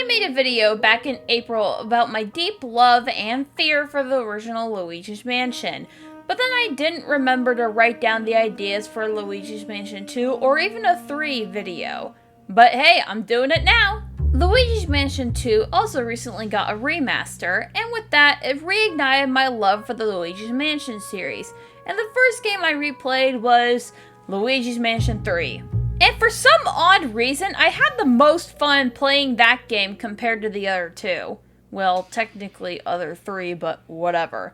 made a video back in April about my deep love and fear for the original Luigi's Mansion, but then I didn't remember to write down the ideas for Luigi's Mansion 2 or even a 3 video. But hey, I'm doing it now! Luigi's Mansion 2 also recently got a remaster, and with that, it reignited my love for the Luigi's Mansion series, and the first game I replayed was Luigi's Mansion 3. And for some odd reason, I had the most fun playing that game compared to the other two. Well, technically other 3, but whatever.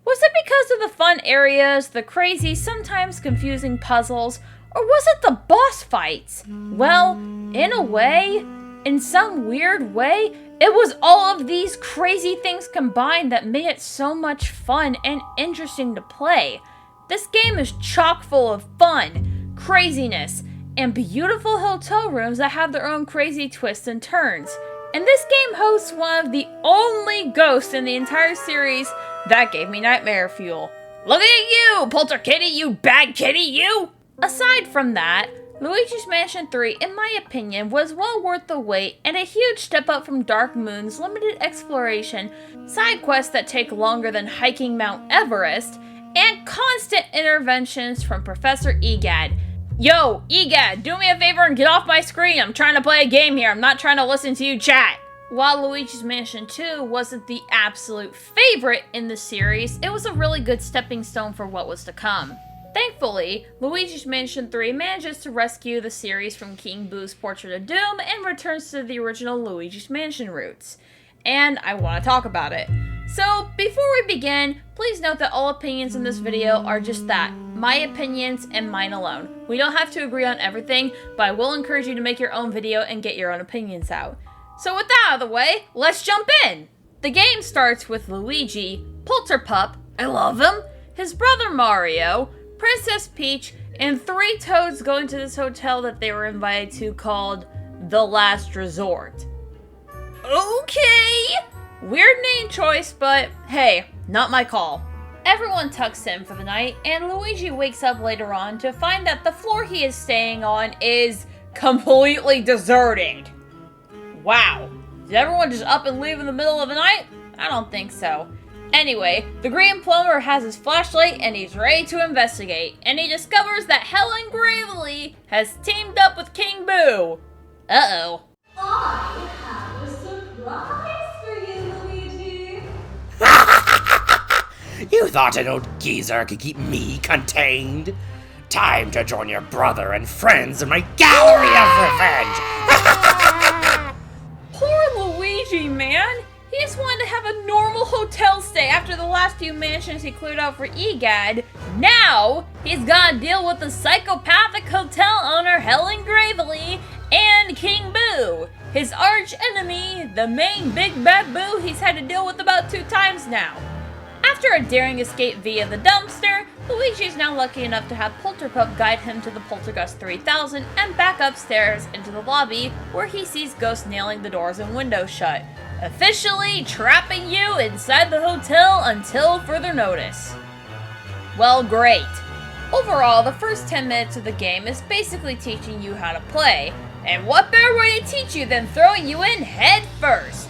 Was it because of the fun areas, the crazy, sometimes confusing puzzles, or was it the boss fights? Well, in a way, in some weird way, it was all of these crazy things combined that made it so much fun and interesting to play. This game is chock full of fun, craziness, and beautiful hotel rooms that have their own crazy twists and turns. And this game hosts one of the only ghosts in the entire series that gave me nightmare fuel. Look at you, Polter Kitty, you bad kitty, you! Aside from that, Luigi's Mansion 3, in my opinion, was well worth the wait and a huge step up from Dark Moon's limited exploration, side quests that take longer than hiking Mount Everest, and constant interventions from Professor E.Gadd. Yo, E.Gadd, do me a favor and get off my screen. I'm trying to play a game here. I'm not trying to listen to you chat. While Luigi's Mansion 2 wasn't the absolute favorite in the series, it was a really good stepping stone for what was to come. Thankfully, Luigi's Mansion 3 manages to rescue the series from King Boo's Portrait of Doom and returns to the original Luigi's Mansion roots. And I want to talk about it. So, before we begin, please note that all opinions in this video are just that, my opinions and mine alone. We don't have to agree on everything, but I will encourage you to make your own video and get your own opinions out. So with that out of the way, let's jump in! The game starts with Luigi, Polterpup, I love him, his brother Mario, Princess Peach, and 3 toads going to this hotel that they were invited to called The Last Resort. Okay! Weird name choice, but hey, not my call. Everyone tucks in for the night, and Luigi wakes up later on to find that the floor he is staying on is completely deserted. Wow, did everyone just up and leave in the middle of the night? I don't think so. Anyway, the green plumber has his flashlight and he's ready to investigate, and he discovers that Helen Gravely has teamed up with King Boo. Uh-oh. I have a surprise for you, Luigi. You thought an old geezer could keep me contained? Time to join your brother and friends in my gallery of revenge! Poor Luigi, man! He just wanted to have a normal hotel stay after the last few mansions he cleared out for E.Gadd. Now, he's gotta deal with the psychopathic hotel owner Helen Gravely and King Boo, his arch enemy, the main big bad boo he's had to deal with about 2 times now. After a daring escape via the dumpster, Luigi is now lucky enough to have Polterpup guide him to the Poltergust 3000 and back upstairs into the lobby where he sees ghosts nailing the doors and windows shut, officially trapping you inside the hotel until further notice. Well, great. Overall, the first 10 minutes of the game is basically teaching you how to play, and what better way to teach you than throwing you in head first?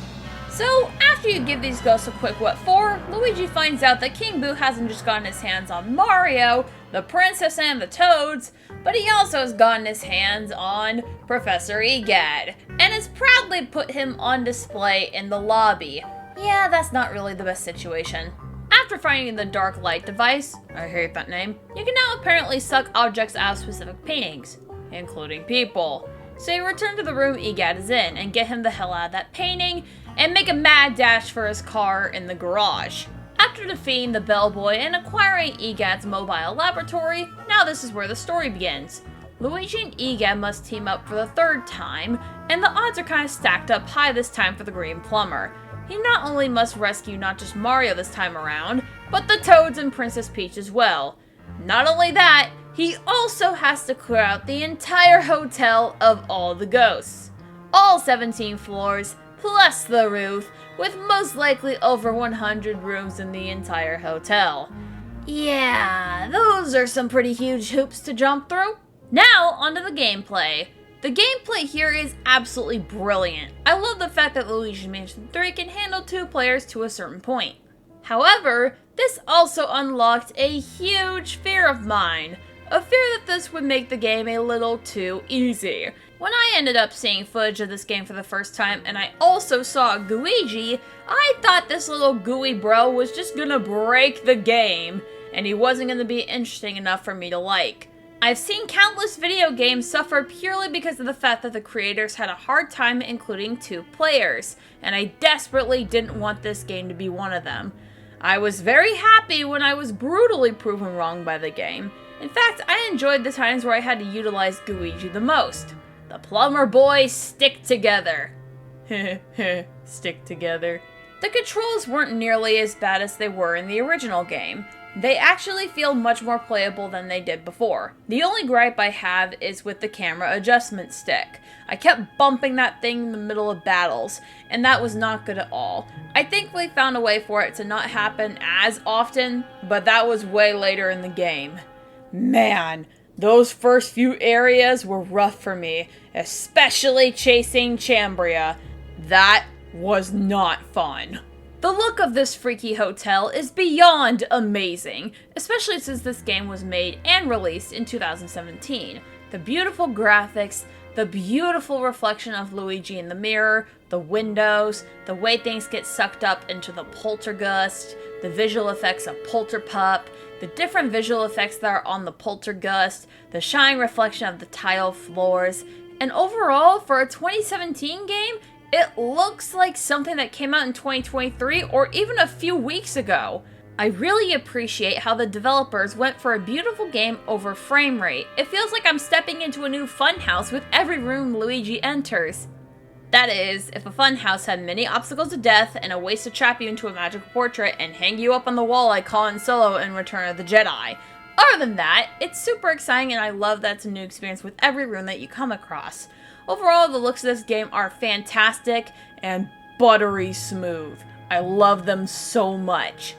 So, after you give these ghosts a quick what for, Luigi finds out that King Boo hasn't just gotten his hands on Mario, the princess and the toads, but he also has gotten his hands on Professor E.Gadd, and has proudly put him on display in the lobby. Yeah, that's not really the best situation. After finding the Dark Light device, I hate that name, you can now apparently suck objects out of specific paintings, including people. So you return to the room E.Gadd is in, and get him the hell out of that painting, and make a mad dash for his car in the garage. After defeating the bellboy and acquiring E.Gadd's mobile laboratory, now this is where the story begins. Luigi and E.Gadd must team up for the 3rd time, and the odds are kind of stacked up high this time for the green plumber. He not only must rescue not just Mario this time around, but the Toads and Princess Peach as well. Not only that, he also has to clear out the entire hotel of all the ghosts. All 17 floors, plus the roof, with most likely over 100 rooms in the entire hotel. Yeah, those are some pretty huge hoops to jump through. Now, onto the gameplay. The gameplay here is absolutely brilliant. I love the fact that Luigi's Mansion 3 can handle 2 players to a certain point. However, this also unlocked a huge fear of mine. A fear that this would make the game a little too easy. When I ended up seeing footage of this game for the first time and I also saw Luigi, I thought this little gooey bro was just gonna break the game, and he wasn't gonna be interesting enough for me to like. I've seen countless video games suffer purely because of the fact that the creators had a hard time including 2 players, and I desperately didn't want this game to be one of them. I was very happy when I was brutally proven wrong by the game. In fact, I enjoyed the times where I had to utilize Luigi the most. The plumber boys stick together. Stick together. The controls weren't nearly as bad as they were in the original game. They actually feel much more playable than they did before. The only gripe I have is with the camera adjustment stick. I kept bumping that thing in the middle of battles, and that was not good at all. I thankfully found a way for it to not happen as often, but that was way later in the game. Man, those first few areas were rough for me, especially chasing Chambria. That was not fun. The look of this freaky hotel is beyond amazing, especially since this game was made and released in 2017. The beautiful graphics, the beautiful reflection of Luigi in the mirror, the windows, the way things get sucked up into the poltergust, the visual effects of Polterpup, the different visual effects that are on the poltergust, the shine reflection of the tile floors, and overall, for a 2017 game, it looks like something that came out in 2023 or even a few weeks ago. I really appreciate how the developers went for a beautiful game over frame rate. It feels like I'm stepping into a new funhouse with every room Luigi enters. That is, if a funhouse had many obstacles to death and a ways to trap you into a magical portrait and hang you up on the wall like Han Solo in Return of the Jedi. Other than that, it's super exciting and I love that it's a new experience with every room that you come across. Overall, the looks of this game are fantastic and buttery smooth. I love them so much.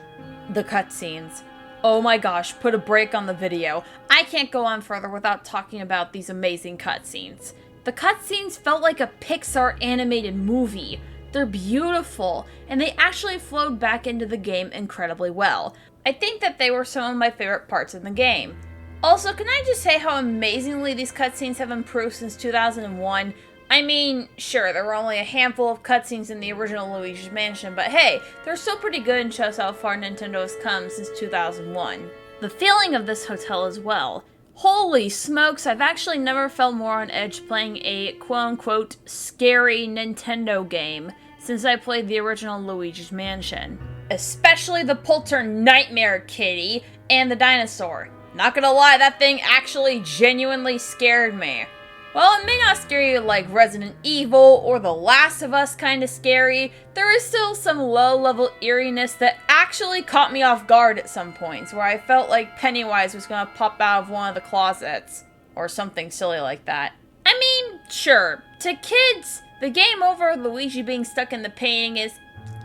The cutscenes. Oh my gosh, put a break on the video. I can't go on further without talking about these amazing cutscenes. The cutscenes felt like a Pixar animated movie. They're beautiful, and they actually flowed back into the game incredibly well. I think that they were some of my favorite parts in the game. Also, can I just say how amazingly these cutscenes have improved since 2001? I mean, sure, there were only a handful of cutscenes in the original Luigi's Mansion, but hey, they're still pretty good and shows how far Nintendo has come since 2001. The feeling of this hotel as well. Holy smokes, I've actually never felt more on edge playing a quote-unquote scary Nintendo game since I played the original Luigi's Mansion. Especially the Polter Nightmare Kitty and the dinosaur. Not gonna lie, that thing actually genuinely scared me. While it may not scare you like Resident Evil or The Last of Us kinda scary, there is still some low-level eeriness that actually caught me off guard at some points, where I felt like Pennywise was gonna pop out of one of the closets, or something silly like that. I mean, sure, to kids, the game over Luigi being stuck in the painting is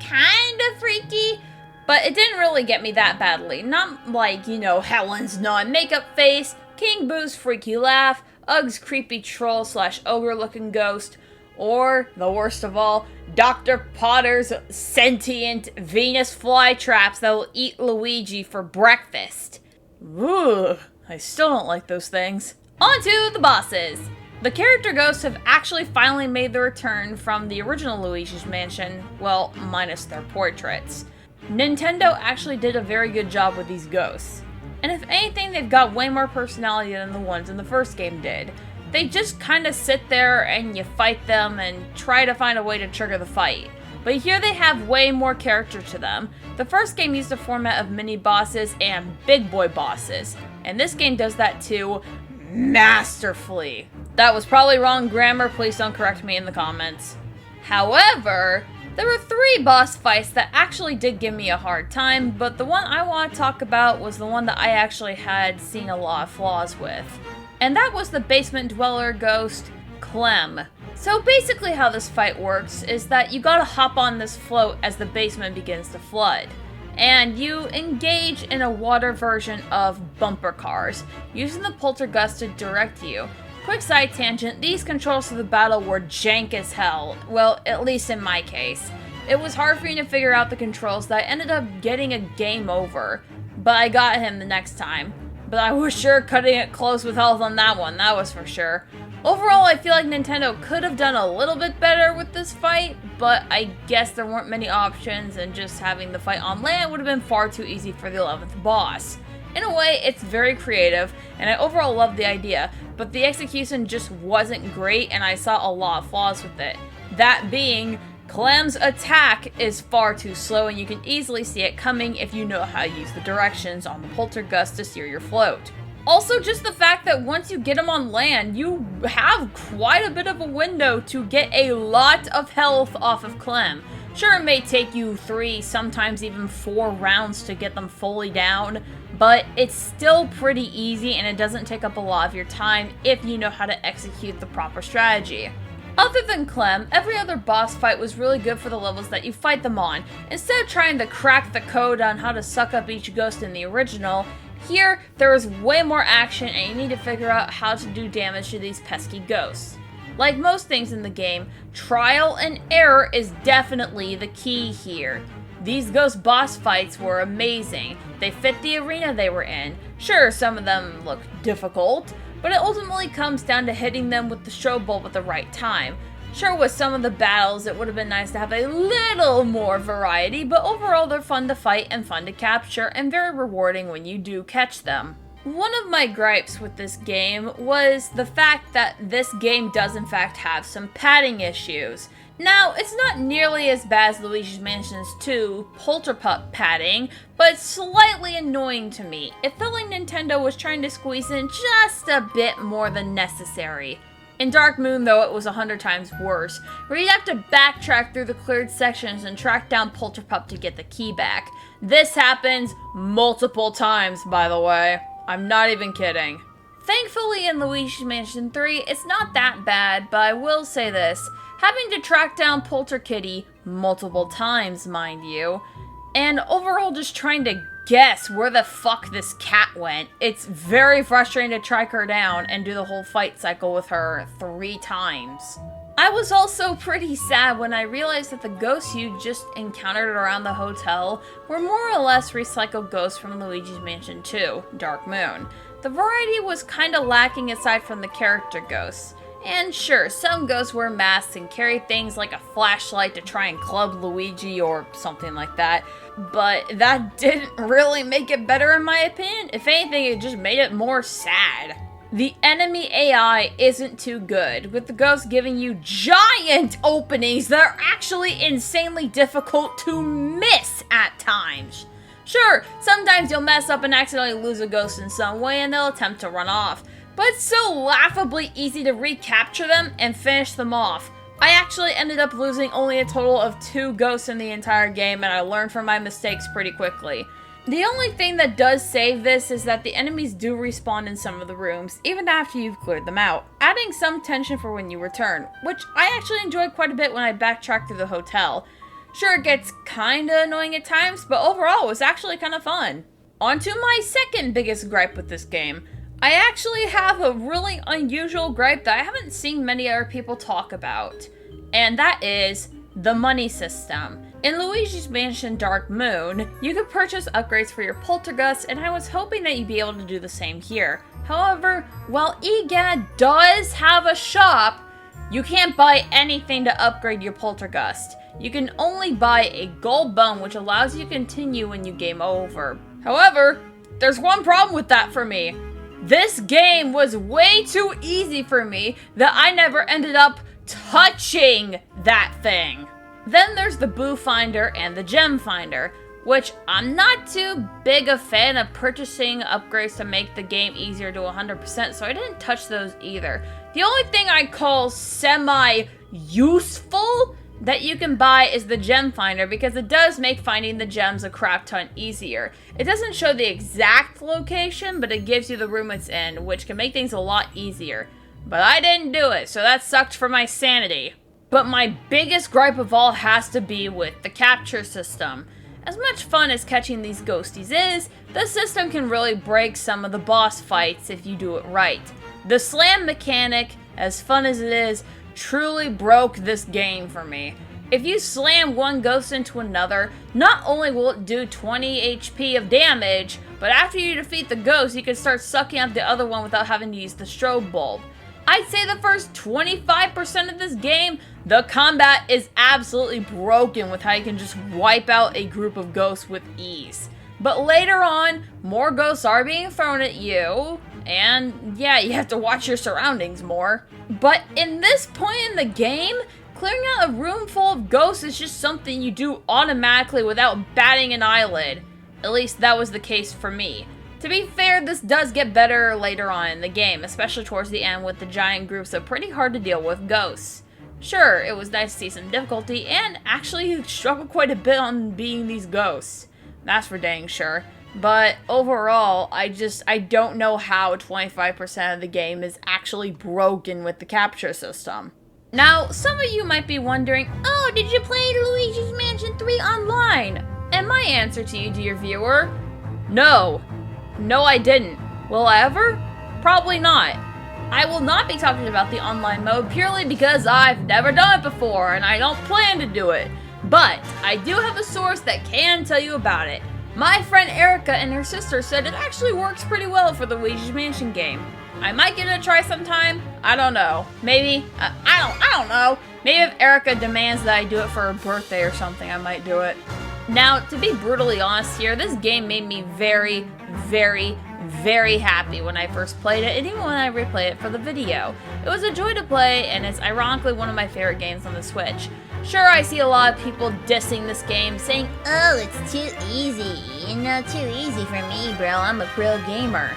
kinda freaky, but it didn't really get me that badly. Not like, Helen's non-makeup face, King Boo's freaky laugh, Ugg's creepy troll/ogre-looking ghost, or, the worst of all, Dr. Potter's sentient Venus flytraps that will eat Luigi for breakfast. Ooh, I still don't like those things. On to the bosses! The character ghosts have actually finally made their return from the original Luigi's Mansion, well, minus their portraits. Nintendo actually did a very good job with these ghosts. And if anything, they've got way more personality than the ones in the first game did. They just kind of sit there and you fight them and try to find a way to trigger the fight. But here they have way more character to them. The first game used a format of mini bosses and big boy bosses, and this game does that too masterfully. That was probably wrong grammar, please don't correct me in the comments. However, there were 3 boss fights that actually did give me a hard time, but the one I want to talk about was the one that I actually had seen a lot of flaws with. And that was the basement dweller ghost, Clem. So basically how this fight works is that you gotta hop on this float as the basement begins to flood. And you engage in a water version of bumper cars, using the poltergust to direct you. Quick side tangent, these controls for the battle were jank as hell. Well, at least in my case. It was hard for me to figure out the controls that I ended up getting a game over. But I got him the next time. But I was sure cutting it close with health on that one, that was for sure. Overall, I feel like Nintendo could have done a little bit better with this fight, but I guess there weren't many options, and just having the fight on land would have been far too easy for the 11th boss. In a way, it's very creative, and I overall love the idea, but the execution just wasn't great, and I saw a lot of flaws with it. That being, Clem's attack is far too slow, and you can easily see it coming if you know how to use the directions on the Poltergust to steer your float. Also, just the fact that once you get him on land, you have quite a bit of a window to get a lot of health off of Clem. Sure, it may take you 3, sometimes even 4 rounds to get them fully down, but it's still pretty easy and it doesn't take up a lot of your time if you know how to execute the proper strategy. Other than Clem, every other boss fight was really good for the levels that you fight them on. Instead of trying to crack the code on how to suck up each ghost in the original, here, there is way more action and you need to figure out how to do damage to these pesky ghosts. Like most things in the game, trial and error is definitely the key here. These ghost boss fights were amazing. They fit the arena they were in. Sure, some of them look difficult, but it ultimately comes down to hitting them with the show bolt at the right time. Sure, with some of the battles, it would have been nice to have a little more variety, but overall they're fun to fight and fun to capture, and very rewarding when you do catch them. One of my gripes with this game was the fact that this game does in fact have some padding issues. Now, it's not nearly as bad as Luigi's Mansion 2 Polterpup padding, but it's slightly annoying to me. It felt like Nintendo was trying to squeeze in just a bit more than necessary. In Dark Moon, though, it was 100 times worse, where you'd have to backtrack through the cleared sections and track down Polterpup to get the key back. This happens multiple times, by the way. I'm not even kidding. Thankfully, in Luigi's Mansion 3, it's not that bad, but I will say this. Having to track down Polterkitty multiple times, mind you, and overall just trying to guess where the fuck this cat went. It's very frustrating to track her down and do the whole fight cycle with her 3 times. I was also pretty sad when I realized that the ghosts you just encountered around the hotel were more or less recycled ghosts from Luigi's Mansion 2, Dark Moon. The variety was kinda lacking aside from the character ghosts. And sure, some ghosts wear masks and carry things like a flashlight to try and club Luigi or something like that, but that didn't really make it better in my opinion. If anything, it just made it more sad. The enemy AI isn't too good, with the ghosts giving you giant openings that are actually insanely difficult to miss at times. Sure, sometimes you'll mess up and accidentally lose a ghost in some way and they'll attempt to run off, but it's so laughably easy to recapture them and finish them off. I actually ended up losing only a total of 2 ghosts in the entire game, and I learned from my mistakes pretty quickly. The only thing that does save this is that the enemies do respawn in some of the rooms, even after you've cleared them out, adding some tension for when you return, which I actually enjoyed quite a bit when I backtracked through the hotel. Sure, it gets kinda annoying at times, but overall it was actually kinda fun. On to my second biggest gripe with this game. I actually have a really unusual gripe that I haven't seen many other people talk about, and that is the money system. In Luigi's Mansion Dark Moon, you could purchase upgrades for your Poltergust, and I was hoping that you'd be able to do the same here. However, while E.Gadd does have a shop, you can't buy anything to upgrade your Poltergust. You can only buy a gold bone, which allows you to continue when you game over. However, there's one problem with that for me. This game was way too easy for me that I never ended up touching that thing. Then there's the Boo Finder and the Gem Finder, which I'm not too big a fan of purchasing upgrades to make the game easier to 100%, so I didn't touch those either. The only thing I call semi-useful that you can buy is the Gem Finder, because it does make finding the gems a crap ton easier. It doesn't show the exact location, but it gives you the room it's in, which can make things a lot easier. But I didn't do it, so that sucked for my sanity. But my biggest gripe of all has to be with the capture system. As much fun as catching these ghosties is, the system can really break some of the boss fights if you do it right. The slam mechanic, as fun as it is, truly broke this game for me. If you slam one ghost into another, not only will it do 20 HP of damage, but after you defeat the ghost, you can start sucking up the other one without having to use the strobe bulb. I'd say the first 25% of this game, the combat is absolutely broken with how you can just wipe out a group of ghosts with ease. But later on, more ghosts are being thrown at you, and yeah, you have to watch your surroundings more. But in this point in the game, clearing out a room full of ghosts is just something you do automatically without batting an eyelid. At least that was the case for me. To be fair, this does get better later on in the game, especially towards the end with the giant groups of pretty hard to deal with ghosts. Sure, it was nice to see some difficulty, and actually you struggled quite a bit on beating these ghosts. That's for dang sure. But overall, I don't know how 25% of the game is actually broken with the capture system. Now, some of you might be wondering, oh, did you play Luigi's Mansion 3 online? And my answer to you, dear viewer, no. No, I didn't. Will I ever? Probably not. I will not be talking about the online mode purely because I've never done it before and I don't plan to do it. But I do have a source that can tell you about it. My friend Erica and her sister said it actually works pretty well for the Luigi's Mansion game. I might give it a try sometime. I don't know. Maybe. I don't know. Maybe if Erica demands that I do it for her birthday or something, I might do it. Now, to be brutally honest here, this game made me very, very, very happy when I first played it, and even when I replayed it for the video. It was a joy to play, and it's ironically one of my favorite games on the Switch. Sure, I see a lot of people dissing this game, saying, oh, it's too easy. You know, too easy for me, bro. I'm a pro gamer.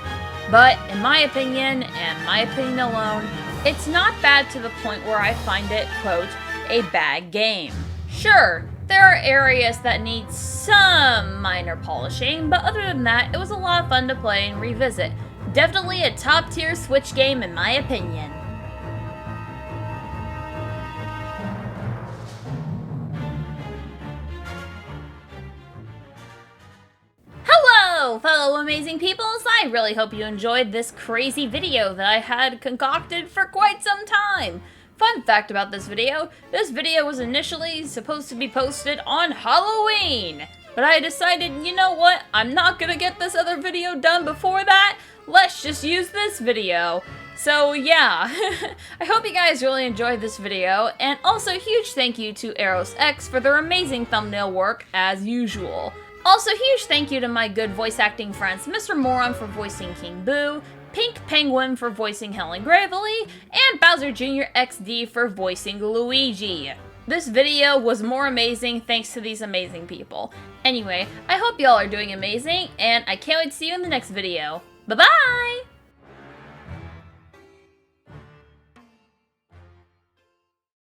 But, in my opinion, and my opinion alone, it's not bad to the point where I find it, quote, a bad game. Sure, there are areas that need some minor polishing, but other than that, it was a lot of fun to play and revisit. Definitely a top tier Switch game in my opinion. Hello, fellow amazing peoples! I really hope you enjoyed this crazy video that I had concocted for quite some time. Fun fact about this video was initially supposed to be posted on Halloween, but I decided, you know what, I'm not gonna get this other video done before that, let's just use this video. So yeah, I hope you guys really enjoyed this video, and also huge thank you to ErosX for their amazing thumbnail work as usual. Also huge thank you to my good voice acting friends, Mr. Moron for voicing King Boo, Pink Penguin for voicing Helen Gravely, and Bowser Jr. XD for voicing Luigi. This video was more amazing thanks to these amazing people. Anyway, I hope y'all are doing amazing, and I can't wait to see you in the next video. Bye-bye!